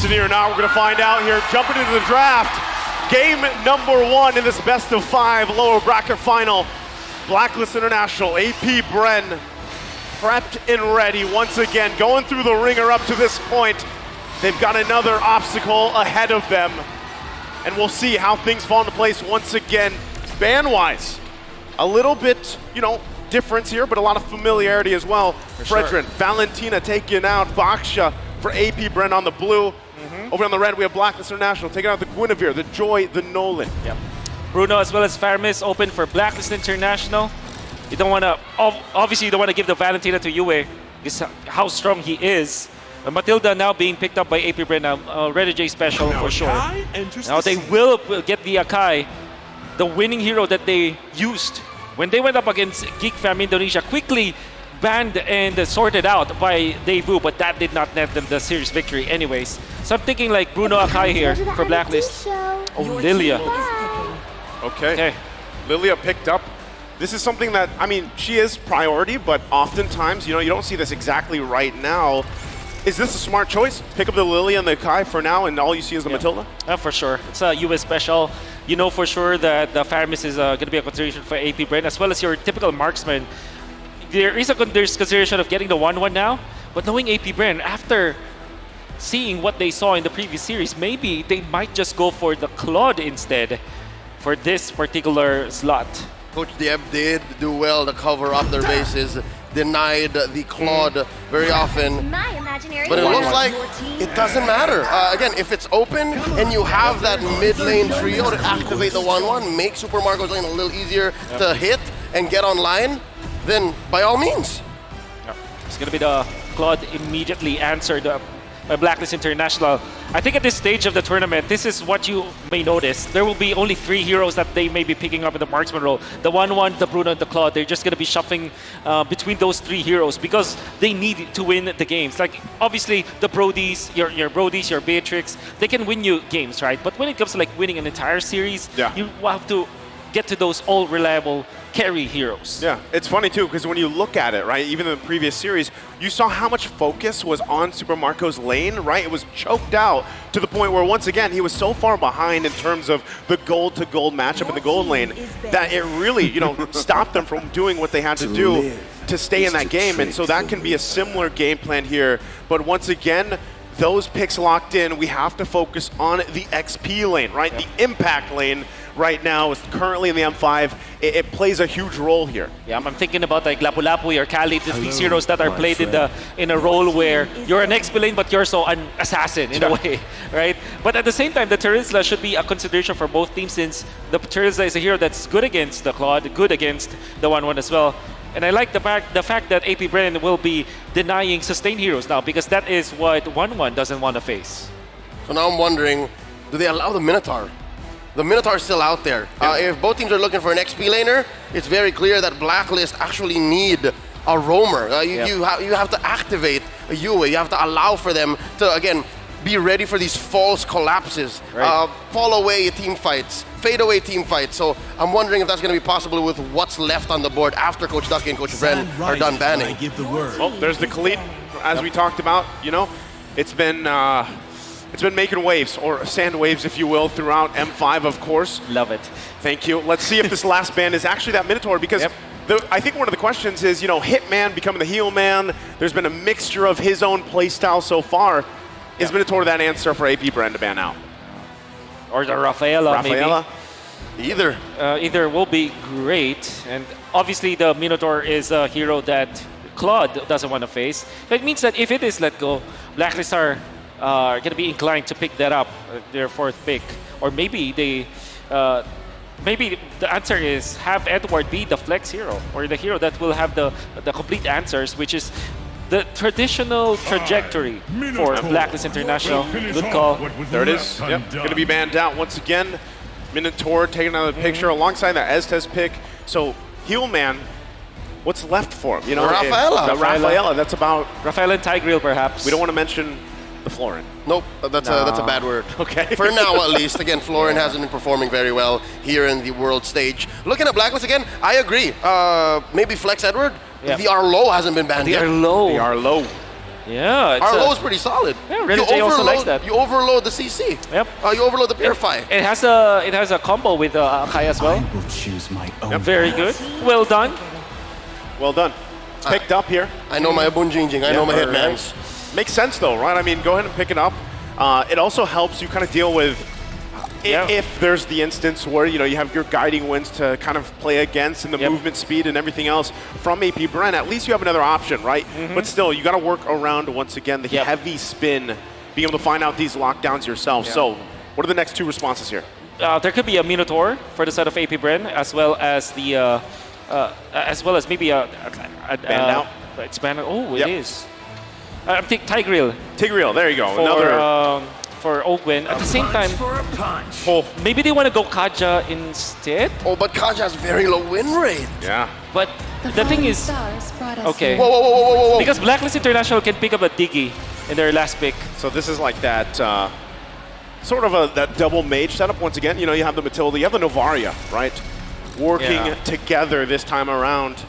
Severe. Now we're going to find out here, jumping into the draft. Game number 1 in this best of 5 lower bracket final. Blacklist International, APBRGame, prepped and ready once again, going through the ringer up to this point. They've got another obstacle ahead of them, and we'll see how things fall into place once again. Ban-wise, a little bit, difference here, but a lot of familiarity as well. Fredrin, Valentina taking out Baksha for APBRGame on the blue. Over on the red, we have Blacklist International taking out the Guinevere, the Joy, the Nolan. Yep. Bruno as well as Farmis open for Blacklist International. You don't want to, obviously you don't want to give the Valentina to Yue, because how strong he is. Matilda now being picked up by APBRGame now, Red J special for sure. Now they will get the Akai, the winning hero that they used when they went up against Geek Fam Indonesia, quickly banned and sorted out by Daewoo, but that did not net them the series victory anyways. So I'm thinking like Bruno Akai here for Blacklist. Oh, Lilia. Okay. Lilia picked up. This is something that, she is priority, but oftentimes, you don't see this exactly right now. Is this a smart choice? Pick up the Lilia and the Akai for now, and all you see is the Matilda? For sure. It's a US special. You know for sure that the Farmis is going to be a consideration for APBRGame, as well as your typical marksman. There's consideration of getting the 1-1 now, but knowing APBRGame, after seeing what they saw in the previous series, maybe they might just go for the Claude instead for this particular slot. Coach Dieb did do well to cover up their bases, denied the Claude very often, but it looks like it doesn't matter. Again, if it's open and you have that mid lane trio to activate the 1-1, make Super Marco's lane a little easier to hit and get online, then by all means. It's going to be the Claude immediately answered by Blacklist International. I think at this stage of the tournament, this is what you may notice. There will be only 3 heroes that they may be picking up in the marksman role. The 1-1, the Bruno, and the Claude. They're just going to be shuffling between those 3 heroes because they need to win the games. Like, obviously, the Brodies, your Brodies, your Beatrix, they can win you games, right? But when it comes to like winning an entire series, you have to get to those all reliable carry heroes. Yeah, it's funny too, because when you look at it, right, even in the previous series, you saw how much focus was on Super Marco's lane, right? It was choked out to the point where, once again, he was so far behind in terms of the gold-to-gold matchup in the gold lane that it really, stopped them from doing what they had to do to stay in that game. And so that can be a similar game plan here. But once again, those picks locked in, we have to focus on the XP lane, right? The impact lane right now is currently in the M5. It plays a huge role here. Yeah, I'm thinking about like Lapu-Lapu or Kali, these heroes that are played in a role where you're an XP lane, but you're also an assassin in a way, right? But at the same time, the Terizla should be a consideration for both teams, since the Terizla is a hero that's good against the Claude, good against the 1-1 as well. And I like the fact that APBRGame will be denying sustained heroes now, because that is what 1-1 doesn't want to face. So now I'm wondering, do they allow the Minotaur? The Minotaur is still out there. If both teams are looking for an XP laner, it's very clear that Blacklist actually need a roamer. You have to activate a Yue. You have to allow for them to, again, be ready for these false collapses, fall away team fights, fade away team fights. So I'm wondering if that's going to be possible with what's left on the board after Coach Ducky and Coach Bren are done banning. Oh, there's the Khalid, as we talked about. It's been making waves, or sand waves, if you will, throughout M5, of course. Love it. Thank you. Let's see if this last ban is actually that Minotaur, because I think one of the questions is, Hitman becoming the heel man. There's been a mixture of his own playstyle so far. Is Minotaur that answer for APBRGame to ban out? Or the Rafaela, maybe? Either will be great. And obviously the Minotaur is a hero that Claude doesn't want to face. That means that if it is let go, Blacklist are going to be inclined to pick that up, their 4th pick. Or maybe they, maybe the answer is have Edward be the flex hero, or the hero that will have the complete answers, which is the traditional trajectory for Blacklist International. Good call. There it is. Yep. Going to be banned out once again. Minotaur taking another picture alongside that Estes pick. So, heel man, what's left for him? Rafaela. That's about Rafaela and Tigreal, perhaps. We don't want to mention the Florin. Nope, that's a bad word. Okay. For now, at least. Again, Florin hasn't been performing very well here in the world stage. Looking at Blacklist again, I agree. Maybe Flex Edward. The Arlo hasn't been banned yet. The Arlo. The Arlo. Yeah, it's Our low is pretty solid. Yeah, Renegade also likes that. You overload the CC. Yep. You overload the Purify. It has a combo with Akai as well. I will choose my own. Very good. Well done. Well done. It's picked up here. I know my Bunjingjing. I know my hitmans. Makes sense though, right? I mean, go ahead and pick it up. It also helps you kind of deal with if there's the instance where you have your guiding winds to kind of play against and the movement speed and everything else from APBRGame. At least you have another option, right? But still, you got to work around once again the heavy spin, being able to find out these lockdowns yourself. So, what are the next two responses here? There could be a Minotaur for the side of APBRGame, as well as maybe a band out. It's banned out. Oh, it is. I think Tigreal. Tigreal, there you go. For, another for Oakwin. At the same time, maybe they want to go Kaja instead. Oh, but Kaja has very low win rate. Yeah. But the thing is, okay. Whoa. Because Blacklist International can pick up a Diggy in their last pick. So this is like that sort of that double mage setup. Once again, you have the Matilda, you have the Novaria, right? Working together this time around.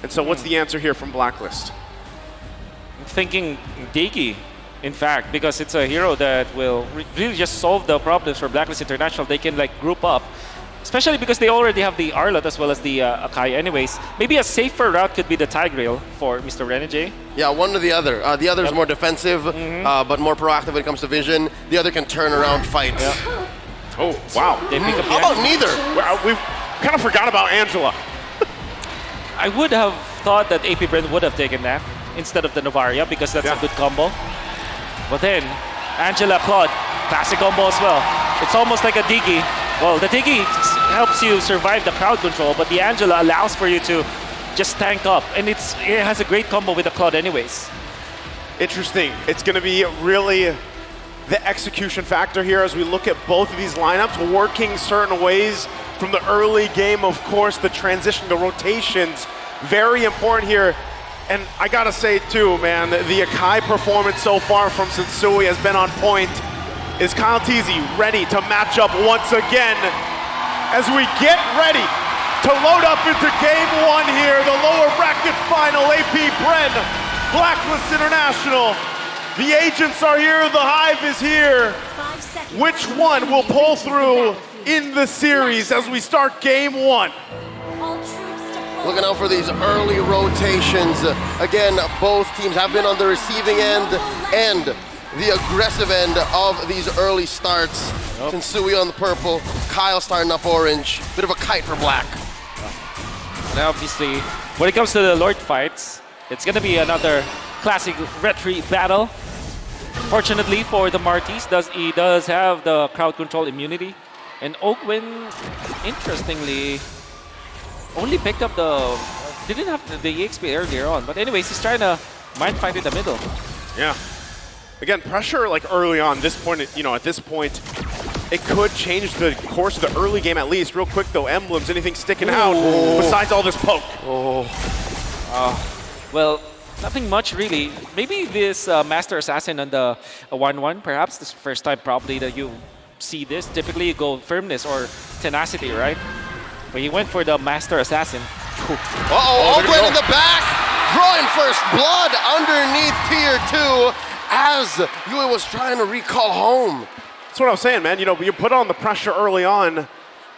And so what's the answer here from Blacklist? I'm thinking Diggy, in fact, because it's a hero that will really just solve the problems for Blacklist International. They can like group up, especially because they already have the Arlot as well as the Akai anyways. Maybe a safer route could be the Tigreal for Mr. Renegade. Yeah, one or the other. The other is more defensive, but more proactive when it comes to vision. The other can turn around fights. Oh, wow. They pick up How about neither? We've kind of forgot about Angela. I would have thought that APBRGame would have taken that instead of the Novaria because that's a good combo. But then, Angela Claude, classic combo as well. It's almost like a Diggy. Well, the Diggy helps you survive the crowd control, but the Angela allows for you to just tank up. And it has a great combo with the Claude anyways. Interesting. It's going to be really the execution factor here as we look at both of these lineups working certain ways from the early game. Of course, the transition, the rotations, very important here. And I gotta say too, man, the Akai performance so far from Sensui has been on point. Is Kyle Teasy ready to match up once again as we get ready to load up into game one here, the lower bracket final, APBRGame, Blacklist International. The agents are here, the Hive is here. Which one will pull through in the series as we start game one? Looking out for these early rotations. Again, both teams have been on the receiving end and the aggressive end of these early starts. Sensui on the purple, Kyle starting up orange. Bit of a kite for black. And obviously, when it comes to the Lord fights, it's going to be another classic retreat battle. Fortunately for the Martis, he does have the crowd control immunity. And Oakwin, interestingly, only picked up didn't have the EXP earlier on. But anyways, he's trying to mind fight in the middle. Yeah. Again, pressure like early on, at this point, it could change the course of the early game at least. Real quick though, emblems, anything sticking out besides all this poke? Well, nothing much really. Maybe this Master Assassin on the 1-1, perhaps. This is the first time probably that you see this. Typically you go firmness or tenacity, right? But he went for the Master Assassin. Oakwin in the back, drawing first blood underneath tier 2 as Yui was trying to recall home. That's what I was saying, man. You put on the pressure early on,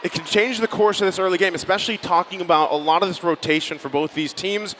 it can change the course of this early game, especially talking about a lot of this rotation for both these teams.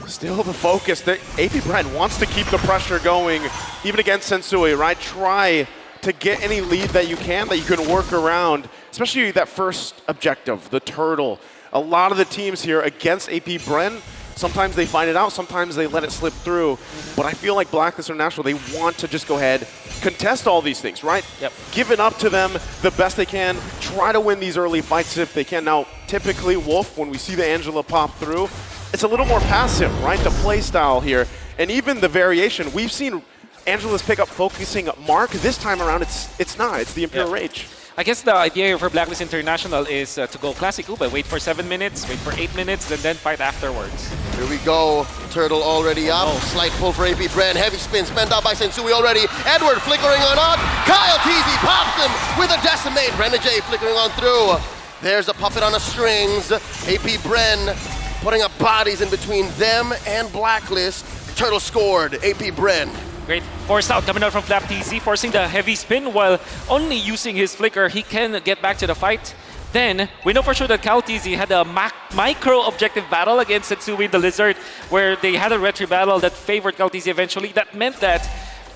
Still the focus that APBRGame wants to keep the pressure going, even against Sensui, right? Try to get any lead that you can work around, especially that first objective, the turtle. A lot of the teams here against APBRGame, sometimes they find it out, sometimes they let it slip through. But I feel like Blacklist International, they want to just go ahead, contest all these things, right? Yep. Give it up to them the best they can, try to win these early fights if they can. Now, typically, Wolf, when we see the Angela pop through, it's a little more passive, right? The play style here, and even the variation. We've seen Angela's pick up focusing Mark. This time around, it's not. It's the Imperial Rage. I guess the idea for Blacklist International is to go classic Ube, wait for 7 minutes, wait for 8 minutes, and then fight afterwards. Here we go. Turtle already up. Slight pull for APBRGame. Heavy spin spent out by Sensui already. Edward flickering on. Kyle Teasy pops him with a decimate. Renegade flickering on through. There's a puppet on the strings. APBRGame putting up bodies in between them and Blacklist. Turtle scored. APBRGame. Great force out coming out from Flap TZ, forcing the heavy spin while only using his flicker. He can get back to the fight. Then, we know for sure that Kyle TZ had a micro objective battle against Sensui the Lizard, where they had a retry battle that favored Kyle TZ eventually. That meant that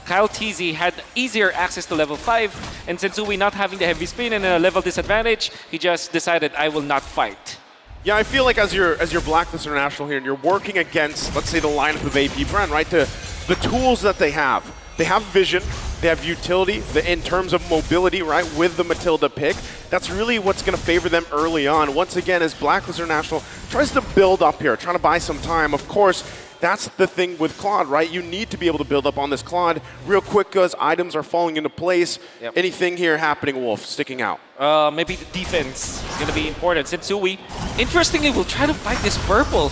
Kyle TZ had easier access to level 5, and Sensui not having the heavy spin and a level disadvantage, he just decided, I will not fight. Yeah, I feel like as your Blacklist International here, and you're working against, let's say, the lineup of APBRGame, right? The tools that they have vision, they have utility in terms of mobility, right, with the Matilda pick. That's really what's going to favor them early on. Once again, as Blacklist International tries to build up here, trying to buy some time, of course, that's the thing with Claude, right? You need to be able to build up on this Claude real quick as items are falling into place. Yep. Anything here happening, Wolf, sticking out? Maybe the defense is going to be important. Sensui, interestingly, will try to fight this purple.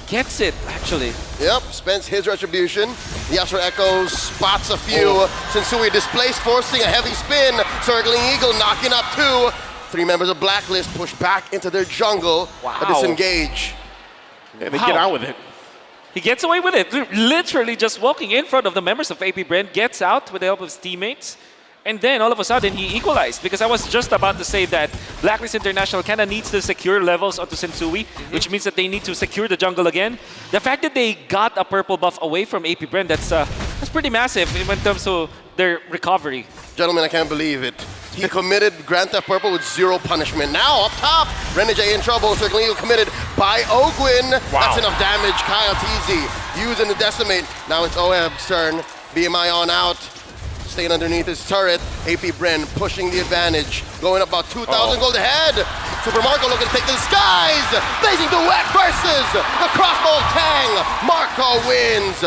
Gets it, actually. Yep, spends his retribution. The Astro Echo spots a few. Sensui displaced, forcing a heavy spin. Circling Eagle, knocking up 2. 3 members of Blacklist push back into their jungle. Wow. A disengage. Yeah, they get out with it. He gets away with it. Literally just walking in front of the members of APBRGame, gets out with the help of his teammates. And then all of a sudden he equalized, because I was just about to say that Blacklist International kind of needs to secure levels onto Sensui, which means that they need to secure the jungle again. The fact that they got a purple buff away from APBRGame, that's pretty massive in terms of their recovery. Gentlemen, I can't believe it. He committed Grand Theft Purple with 0 punishment. Now up top, Renegade in trouble. Circling Eagle committed by Ogwin. Wow. That's enough damage. Kyle TZ using the decimate. Now it's Oheb's turn. BMI on out. Staying underneath his turret. APBRGame pushing the advantage. Going up about 2,000 gold ahead. Super Marco looking to take to the skies. Blazing Duet versus the Crossbow Tang. Marco wins.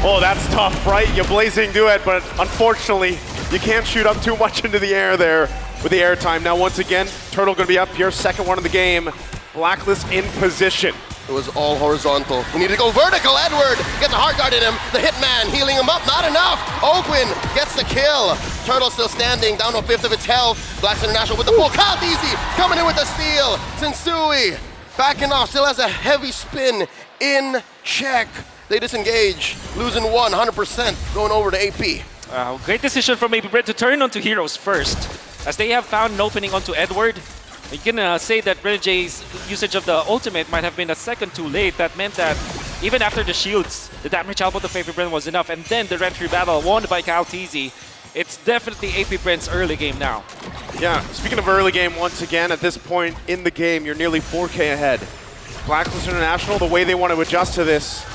Oh, that's tough, right? You blazing duet, but unfortunately, you can't shoot up too much into the air there with the air time. Now, once again, Turtle going to be up here, second one of the game. Blacklist in position. It was all horizontal. We need to go vertical. Edward gets a hard guard in him. The hitman healing him up. Not enough. Ogwin gets the kill. Turtle still standing, down to a fifth of its health. Blacks International with the pull. Kyle Easy coming in with the steal. Sensui backing off. Still has a heavy spin in check. They disengage, losing 100%, going over to AP. Great decision from APBRGame to turn onto heroes first, as they have found an opening onto Edward. You can say that Renegade's usage of the ultimate might have been a second too late. That meant that even after the shields, the damage output of APBRGame was enough, and then the retry battle won by Kyle TZ. It's definitely APBRGame's early game now. Yeah, speaking of early game, once again, at this point in the game, you're nearly 4K ahead. Blacklist International, the way they want to adjust to this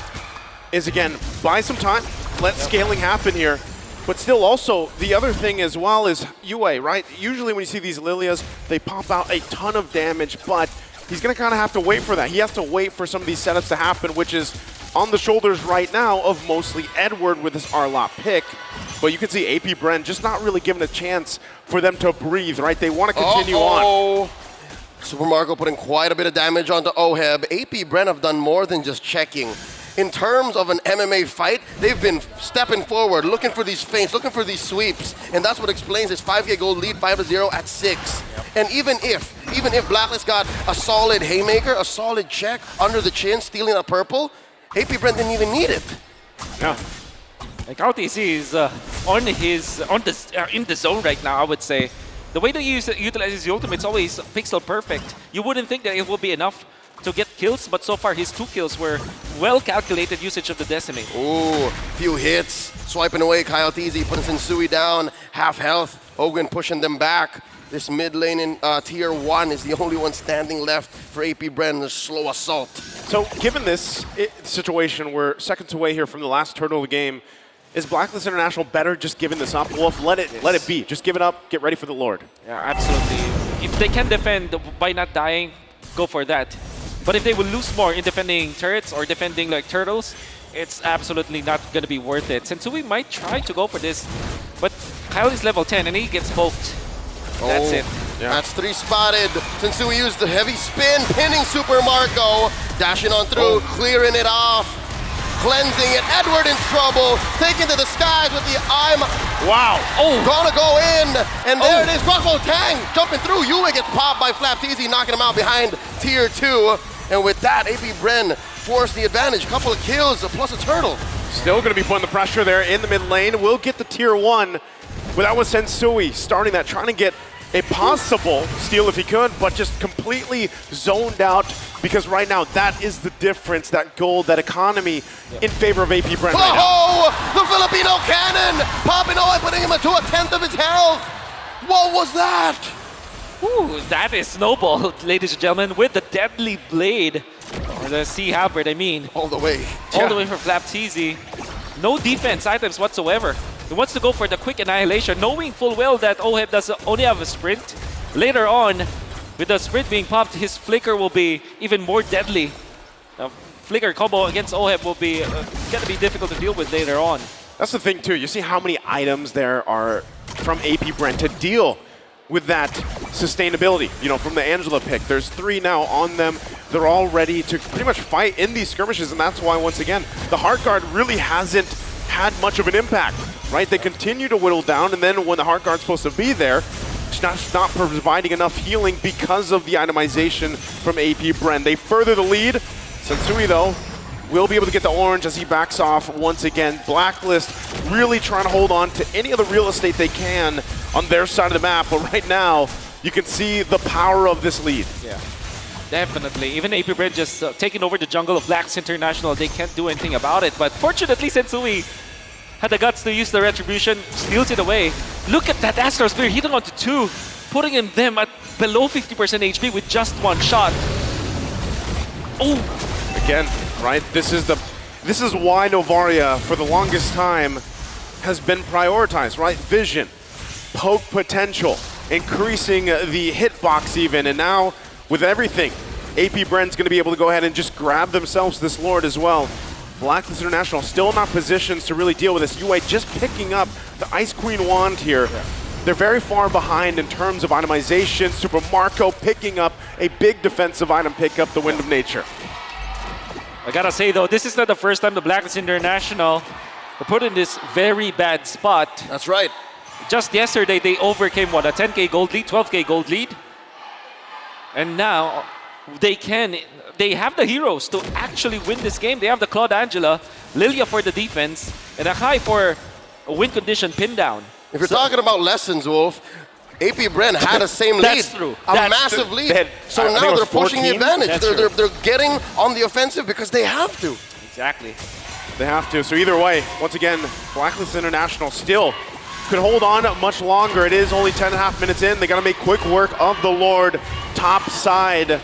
is, again, buy some time, let scaling happen here. But still also, the other thing as well is UA, right? Usually when you see these Lilias, they pop out a ton of damage, but he's going to kind of have to wait for that. He has to wait for some of these setups to happen, which is on the shoulders right now of mostly Edward with his Arlot pick. But you can see APBRGame just not really given a chance for them to breathe, right? They want to continue on. Super Marco putting quite a bit of damage onto Oheb. APBRGame have done more than just checking. In terms of an MMA fight, they've been stepping forward, looking for these feints, looking for these sweeps, and that's what explains his 5K gold lead, 5-0 at 6. Yep. And even if Blacklist got a solid haymaker, a solid check under the chin, stealing a purple, APBRGame didn't even need it. Yeah. Like RTC is in the zone right now, I would say. The way that he utilizes the ultimate is always pixel perfect. You wouldn't think that it will be enough to get kills, but so far his 2 kills were well-calculated usage of the decimate. Ooh, few hits. Swiping away Kyle TZ, putting Sensui down, half health. Hogan pushing them back. This mid lane in tier 1 is the only one standing left for APBRGame in the slow assault. So given this situation, we're seconds away here from the last turtle of the game, is Blacklist International better just giving this up? Wolf, let it be. Just give it up, get ready for the Lord. Yeah, absolutely. If they can defend by not dying, go for that. But if they will lose more in defending turrets or defending like turtles, it's absolutely not going to be worth it. Sensui might try to go for this, but Kyle is level 10 and he gets poked. That's it. Yeah. That's 3 spotted. Sensui used the heavy spin, pinning Super Marco. Dashing on through, clearing it off. Cleansing it. Edward in trouble. Taken to the skies with the I'm... Wow. Gonna go in. And there it is. Crossbow Tang jumping through. Yue gets popped by Flap TZ, knocking him out behind tier 2. And with that, APBRGame force the advantage. Couple of kills, plus a turtle. Still going to be putting the pressure there in the mid lane. Will get the tier 1. But that was Sensui starting that, trying to get a possible steal if he could, but just completely zoned out because right now that is the difference, that gold, that economy in favor of APBRGame right now. Oh, the Filipino cannon! Popping away, putting him into a 10th of his health. What was that? Ooh, that is Snowball, ladies and gentlemen, with the deadly blade. Or the Sea Halberd, I mean. All the way. All the way for Flapteasy. No defense items whatsoever. He wants to go for the quick annihilation, knowing full well that Oheb does only have a sprint. Later on, with the sprint being popped, his flicker will be even more deadly. Flicker combo against Oheb will be going to be difficult to deal with later on. That's the thing too, you see how many items there are from APBRGame to deal with that sustainability, you know, from the Angela pick. There's 3 now on them. They're all ready to pretty much fight in these skirmishes, and that's why, once again, the Heart Guard really hasn't had much of an impact, right? They continue to whittle down, and then when the Heart Guard's supposed to be there, it's not providing enough healing because of the itemization from APBRGame. They further the lead. Sensui, though, will be able to get the orange as he backs off once again. Blacklist really trying to hold on to any of the real estate they can on their side of the map, but right now, you can see the power of this lead. Yeah, definitely. Even APBRGame just taking over the jungle of Blacks International, they can't do anything about it. But fortunately, Sensui had the guts to use the Retribution, steals it away. Look at that Astral Spear hitting onto 2, putting them at below 50% HP with just 1 shot. Oh! Again, right? This is why Novaria, for the longest time, has been prioritized, right? Vision, poke potential, increasing the hitbox even, and now with everything, APBRGame's going to be able to go ahead and just grab themselves this Lord as well. Blacklist International still not positions to really deal with this. UA just picking up the Ice Queen wand here. Yeah. They're very far behind in terms of itemization. Super Marco picking up a big defensive item pickup, the Wind of Nature. I gotta say though, this is not the first time the Blacklist International were put in this very bad spot. That's right. Just yesterday, they overcame, what, a 10k gold lead, 12k gold lead? And now, they have the heroes to actually win this game. They have the Claude Angela, Lilia for the defense, and Akai for a win condition pin down. If you're talking about lessons, Wolf, APBRGame had the same lead. That's true. A massive lead. So now they're pushing the advantage. They're getting on the offensive because they have to. Exactly. They have to. So either way, once again, Blacklist International still could hold on much longer. It is only 10.5 minutes in. They got to make quick work of the Lord top side.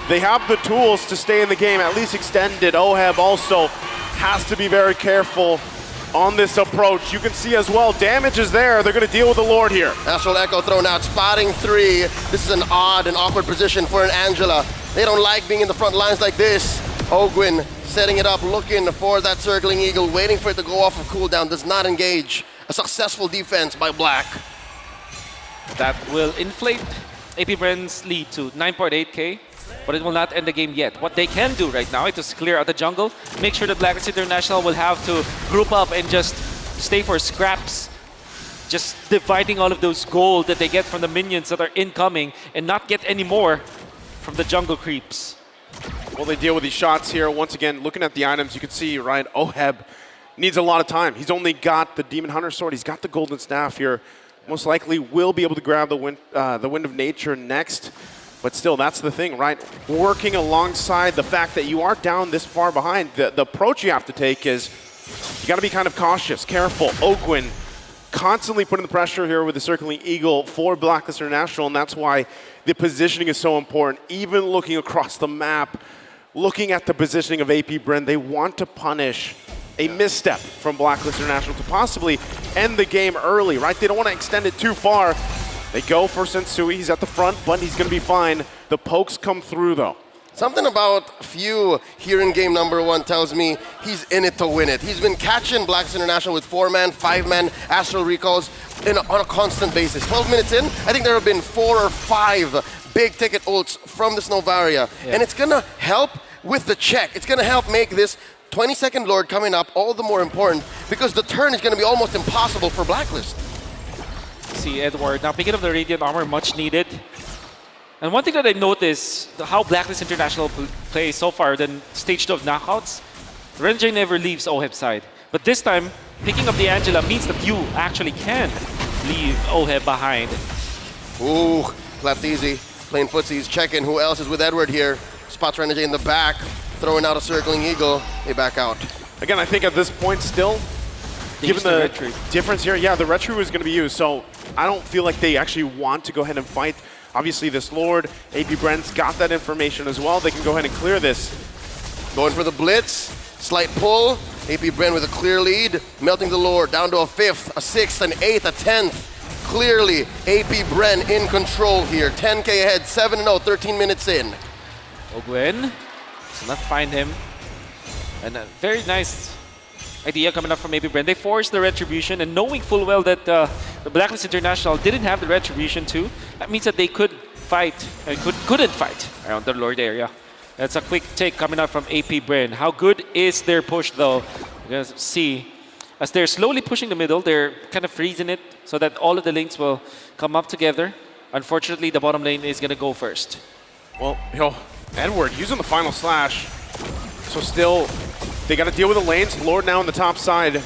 They have the tools to stay in the game, at least extended. Oheb also has to be very careful on this approach. You can see as well, damage is there. They're going to deal with the Lord here. Astral Echo thrown out, spotting 3. This is an odd and awkward position for an Angela. They don't like being in the front lines like this. Ogwin setting it up, looking for that circling eagle, waiting for it to go off of cooldown, does not engage. A successful defense by Black. That will inflate APBRGame's lead to 9.8k, but it will not end the game yet. What they can do right now is to clear out the jungle, make sure that Blacklist International will have to group up and just stay for scraps, just dividing all of those gold that they get from the minions that are incoming and not get any more from the jungle creeps. Well, they deal with these shots here. Once again, looking at the items, you can see, right, Oheb needs a lot of time. He's only got the Demon Hunter Sword. He's got the Golden Staff here. Most likely will be able to grab the Wind of Nature next. But still, that's the thing, right? Working alongside the fact that you are down this far behind, the approach you have to take is you got to be kind of cautious, careful. Ogwin constantly putting the pressure here with the Circling Eagle for Blacklist International, and that's why the positioning is so important. Even looking across the map, looking at the positioning of APBRGame, they want to punish a misstep from Blacklist International to possibly end the game early, right? They don't want to extend it too far. They go for Sensui. He's at the front, but he's going to be fine. The pokes come through, though. Something about Few here in game number 1 tells me he's in it to win it. He's been catching Blacklist International with 4-man, 5-man Astral Recalls on a constant basis. 12 minutes in, I think there have been 4 or 5 big ticket ults from this Novaria. Yeah. And it's going to help with the check. It's going to help make this 22nd Lord coming up all the more important because the turn is going to be almost impossible for Blacklist. See Edward now picking up the Radiant Armor, much needed. And one thing that I noticed, how Blacklist International plays so far, then stage 2 of knockouts, Renjay never leaves OHEB side. But this time, picking up the Angela means that you actually can leave OHEB behind. Ooh, Flapteasy playing footsies, checking who else is with Edward here. Spots Renjay in the back, throwing out a circling eagle. They back out. Again, I think at this point still, given the difference here, yeah, the retro is going to be used. So I don't feel like they actually want to go ahead and fight. Obviously, this Lord, APBRGame's got that information as well. They can go ahead and clear this. Going for the blitz, slight pull. APBRGame with a clear lead, melting the Lord down to a 5th, a 6th, an 8th, a 10th. Clearly, APBRGame in control here. 10K ahead, 7-0, 13 minutes in. Ogwen does not find him. And a very nice idea coming up from APBRGame. They forced the retribution, and knowing full well that the Blacklist International didn't have the retribution too, that means that they could fight, and couldn't fight around the Lord area. That's a quick take coming out from APBRGame. How good is their push though? We're gonna see. As they're slowly pushing the middle, they're kind of freezing it so that all of the lanes will come up together. Unfortunately, the bottom lane is gonna go first. Well, Edward using the final slash. So still, they got to deal with the lanes. Lord now on the top side.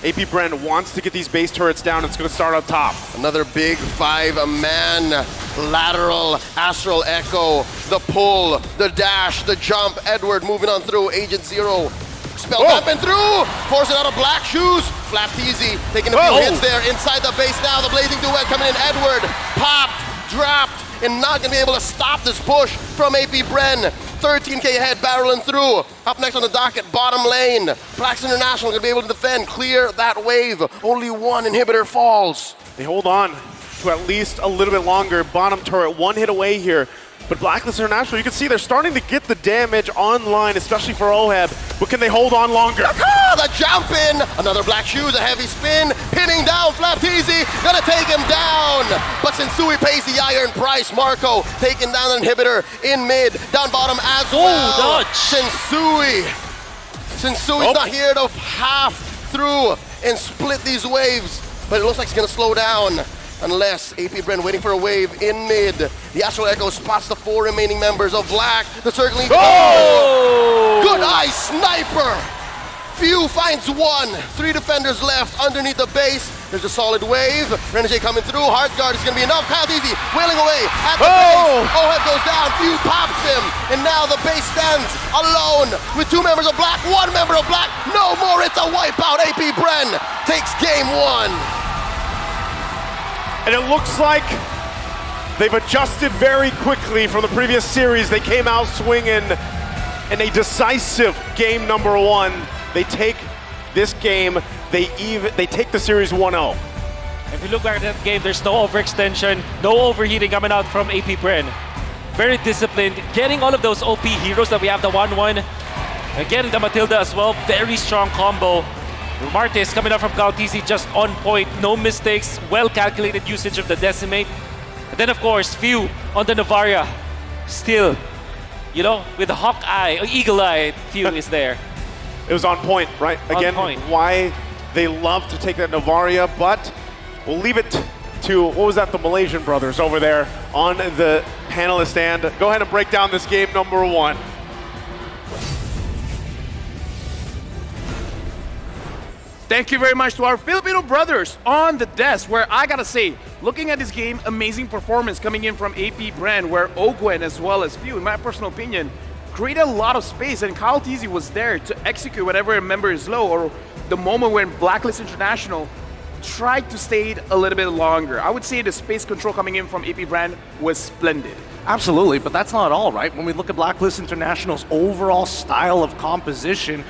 APBRGame wants to get these base turrets down. It's going to start up top. Another big 5-man lateral Astral Echo. The pull, the dash, the jump. Edward moving on through. Agent Zero spelled up and through. Forcing out of black shoes. Flapteasy taking a few hits there. Inside the base now. The Blazing Duet coming in. Edward popped, dropped, and not going to be able to stop this push from APBRGame. 13K ahead, barreling through. Up next on the docket, bottom lane. Blacks International going to be able to defend, clear that wave. Only one inhibitor falls. They hold on to at least a little bit longer. Bottom turret, one hit away here. But Blacklist International, you can see they're starting to get the damage online, especially for OHEB. But can they hold on longer? The jump in, another black shoes, a heavy spin, pinning down Flapteasy, gonna take him down. But Sensui pays the iron price. Marco taking down an inhibitor in mid, down bottom as well. Dodge. Sensui's not here to half through and split these waves, but it looks like it's gonna slow down. Unless APBRGame waiting for a wave in mid. The Astral Echo spots the 4 remaining members of Black. The circling. Oh! Good eye sniper! Few finds one. 3 defenders left underneath the base. There's a solid wave. Renjay coming through. Hard guard is going to be enough. Kyle Easy wailing away at the base. OHEB goes down. Few pops him. And now the base stands alone with 2 members of Black, 1 member of Black. No more. It's a wipeout. APBRGame takes game 1. And it looks like they've adjusted very quickly from the previous series. They came out swinging in a decisive game number 1. They take this game, they take the series 1-0. If you look back at that game, there's no overextension, no overheating coming out from APBRGame. Very disciplined, getting all of those OP heroes that we have, the 1-1, and getting the Matilda as well. Very strong combo. Martes coming up from Galtizi, just on point, no mistakes, well-calculated usage of the Decimate. And then, of course, Few on the Navaria. Still, you know, with the hawk eye, or eagle eye, Few is there. It was on point, right? Again, why they love to take that Navaria, but we'll leave it to, what was that, the Malaysian brothers over there on the panelist stand. Go ahead and break down this game number 1. Thank you very much to our Filipino brothers on the desk, where I gotta say, looking at this game, amazing performance coming in from APBRGame, where Ogwen as well as Few, in my personal opinion, created a lot of space, and Kyle Teasy was there to execute whatever a member is low, or the moment when Blacklist International tried to stay a little bit longer. I would say the space control coming in from APBRGame was splendid. Absolutely, but that's not all, right? When we look at Blacklist International's overall style of composition,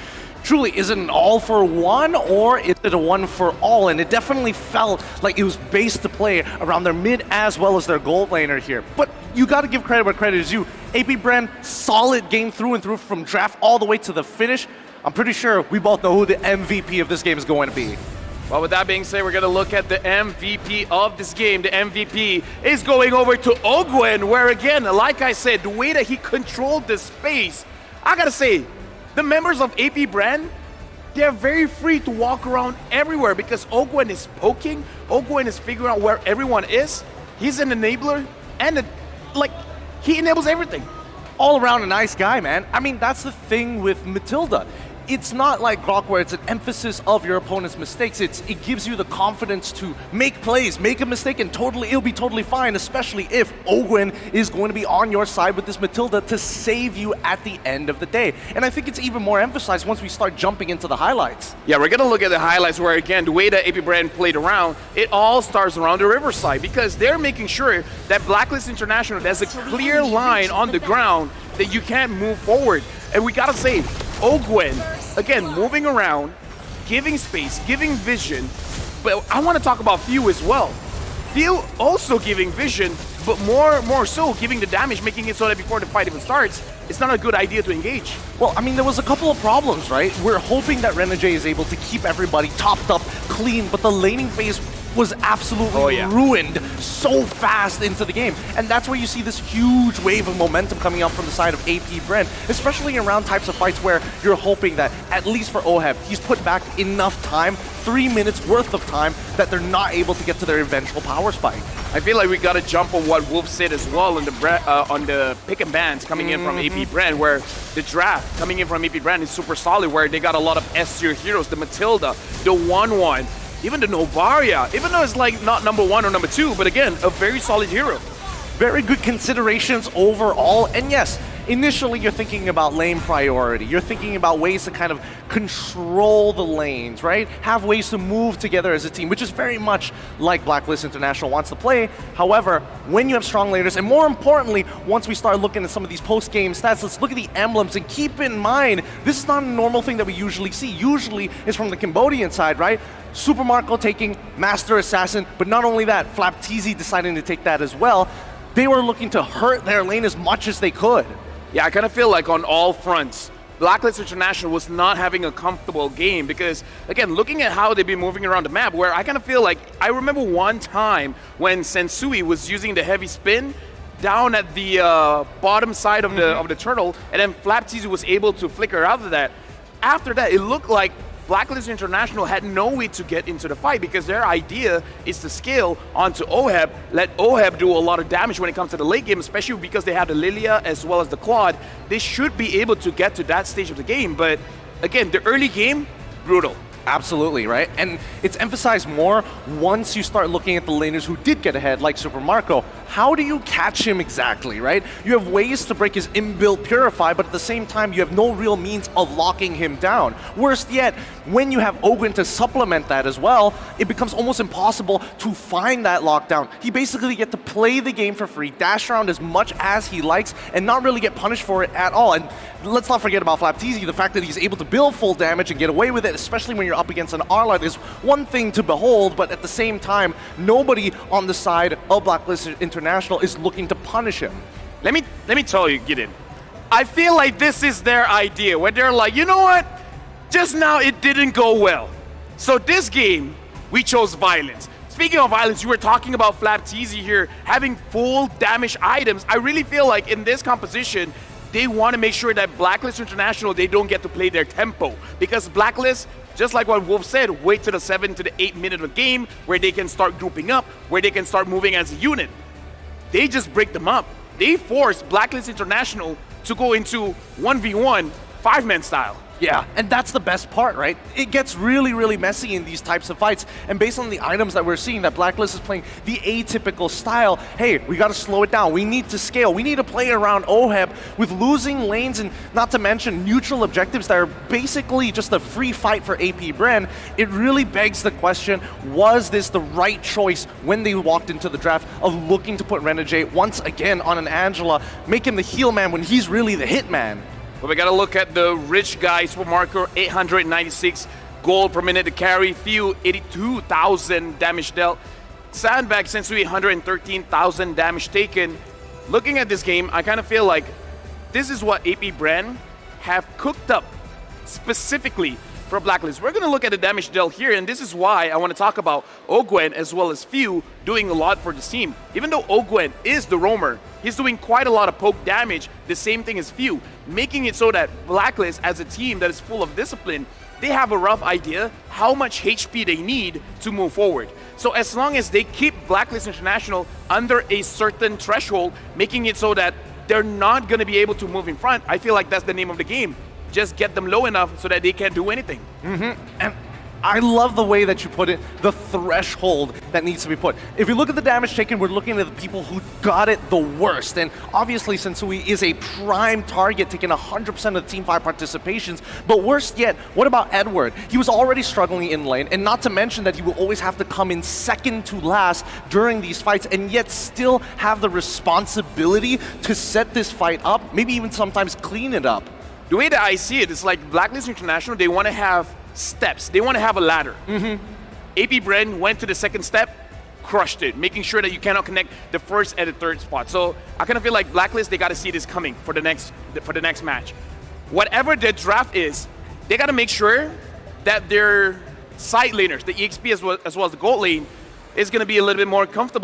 truly, is it an all for one or is it a one for all? And it definitely felt like it was based to play around their mid as well as their gold laner here. But you got to give credit where credit is due. APBRGame, solid game through and through from draft all the way to the finish. I'm pretty sure we both know who the MVP of this game is going to be. Well, with that being said, we're going to look at the MVP of this game. The MVP is going over to Ogwen, where again, like I said, the way that he controlled the space, I got to say, the members of APBRGame, they're very free to walk around everywhere because Ogwen is poking, Ogwen is figuring out where everyone is. He's an enabler, and he enables everything. All around a nice guy, man. I mean, that's the thing with Matilda. It's not like Grok where it's an emphasis of your opponent's mistakes. It gives you the confidence to make plays, make a mistake, and it'll be totally fine, especially if Ogwen is going to be on your side with this Matilda to save you at the end of the day. And I think it's even more emphasized once we start jumping into the highlights. Yeah, we're gonna look at the highlights where, again, the way that APBRGame played around, it all starts around the Riverside because they're making sure that Blacklist International has a clear line on the ground that you can't move forward. And we gotta say, Ogwen, again, moving around, giving space, giving vision, but I want to talk about Few as well. Few also giving vision, but more so giving the damage, making it so that before the fight even starts, it's not a good idea to engage. Well, I mean, there was a couple of problems, right? We're hoping that Renegade is able to keep everybody topped up, clean, but the laning phase was absolutely ruined so fast into the game. And that's where you see this huge wave of momentum coming up from the side of APBRGame, especially around types of fights where you're hoping that, at least for OHEB, he's put back enough time, 3 minutes worth of time, that they're not able to get to their eventual power spike. I feel like we got to jump on what Wolf said as well on the pick and bans coming in from APBRGame, where the draft coming in from APBRGame is super solid, where they got a lot of S-tier heroes, the Matilda, the 1-1, even the Novaria, even though it's like not number 1 or number 2, but again, a very solid hero. Very good considerations overall, and yes, initially you're thinking about lane priority. You're thinking about ways to kind of control the lanes, right? Have ways to move together as a team, which is very much like Blacklist International wants to play. However, when you have strong laners, and more importantly, once we start looking at some of these post-game stats, let's look at the emblems and keep in mind, this is not a normal thing that we usually see. Usually it's from the Cambodian side, right? Super Marco taking Master Assassin, but not only that, Flapteezy deciding to take that as well. They were looking to hurt their lane as much as they could. Yeah, I kind of feel like on all fronts, Blacklist International was not having a comfortable game because, again, looking at how they've been moving around the map, where I kind of feel like, I remember one time when Sensui was using the heavy spin down at the bottom side of the turtle, and then Flapteezy was able to flicker out of that. After that, it looked like Blacklist International had no way to get into the fight because their idea is to scale onto OHEB, let OHEB do a lot of damage when it comes to the late game, especially because they have the Lilia as well as the Claude. They should be able to get to that stage of the game, but again, the early game, brutal. Absolutely, right? And it's emphasized more once you start looking at the laners who did get ahead, like Super Marco. How do you catch him exactly, right? You have ways to break his inbuilt Purify, but at the same time, you have no real means of locking him down. Worst yet, when you have Ogwen to supplement that as well, it becomes almost impossible to find that lockdown. He basically gets to play the game for free, dash around as much as he likes, and not really get punished for it at all. And let's not forget about Flapteezy, the fact that he's able to build full damage and get away with it, especially when you're up against an Arlite, is one thing to behold, but at the same time, nobody on the side of Blacklist International is looking to punish him. Let me tell you, Gideon, I feel like this is their idea, where they're like, you know what? Just now it didn't go well. So this game, we chose violence. Speaking of violence, you were talking about Flapteezy here having full damage items. I really feel like in this composition, they want to make sure that Blacklist International, they don't get to play their tempo. Because Blacklist, just like what Wolf said, wait to the 7 to the 8 minute of the game where they can start grouping up, where they can start moving as a unit. They just break them up. They force Blacklist International to go into 1v1, 5-man style. Yeah, and that's the best part, right? It gets really, really messy in these types of fights, and based on the items that we're seeing, that Blacklist is playing the atypical style, hey, we gotta slow it down, we need to scale, we need to play around OHEB with losing lanes and not to mention neutral objectives that are basically just a free fight for APBRGame. It really begs the question, was this the right choice when they walked into the draft of looking to put Renegade once again on an Angela, make him the heal man when he's really the hit man? But we got to look at the rich guy, Super Marco, 896 gold per minute to carry, Few 82,000 damage dealt, Sandbag Sensui 113,000 damage taken. Looking at this game, I kind of feel like this is what APBRGame have cooked up specifically for Blacklist. We're going to look at the damage dealt here, and this is why I want to talk about Ogwen as well as Few doing a lot for this team. Even though Ogwen is the roamer, he's doing quite a lot of poke damage, the same thing as Few, making it so that Blacklist, as a team that is full of discipline, they have a rough idea how much HP they need to move forward. So as long as they keep Blacklist International under a certain threshold, making it so that they're not going to be able to move in front. I feel like that's the name of the game. Just get them low enough so that they can't do anything. And I love the way that you put it, the threshold that needs to be put. If you look at the damage taken, we're looking at the people who got it the worst. And obviously, Sensui is a prime target, taking 100% of the Team 5 participations. But worst yet, what about Edward? He was already struggling in lane, and not to mention that he will always have to come in second to last during these fights, and yet still have the responsibility to set this fight up, maybe even sometimes clean it up. The way that I see it is like Blacklist International, they want to have steps. They want to have a ladder. APBRGame went to the second step, crushed it, making sure that you cannot connect the first and the third spot. So I kind of feel like Blacklist, they got to see this coming for the next match. Whatever their draft is, they got to make sure that their side laners, the EXP as well as the gold lane, is going to be a little bit more comfortable.